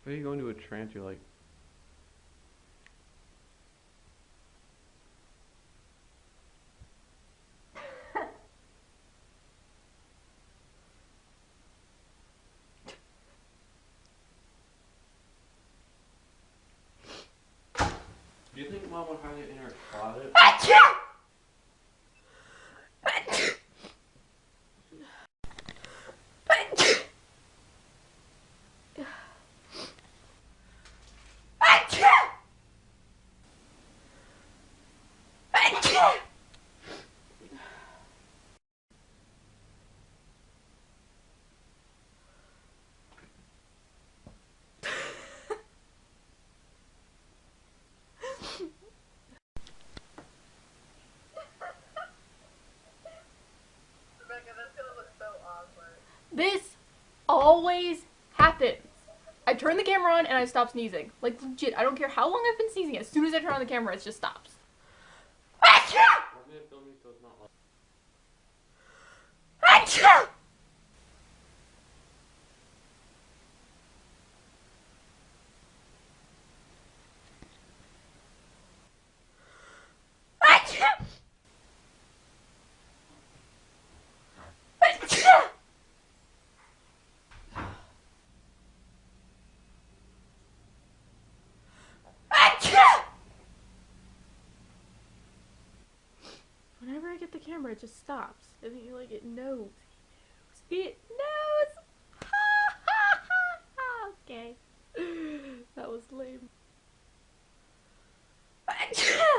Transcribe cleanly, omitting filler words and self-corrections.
How do you go into a trance? You're like, do you think Mom would hide it in her closet? This always happens. I turn the camera on and I stop sneezing. Like, legit, I don't care how long I've been sneezing. As soon as I turn on the camera, it just stops. Whenever I get the camera, it just stops. I think like it knows. It knows. Ha ha ha ha. Okay. That was lame. Achoo!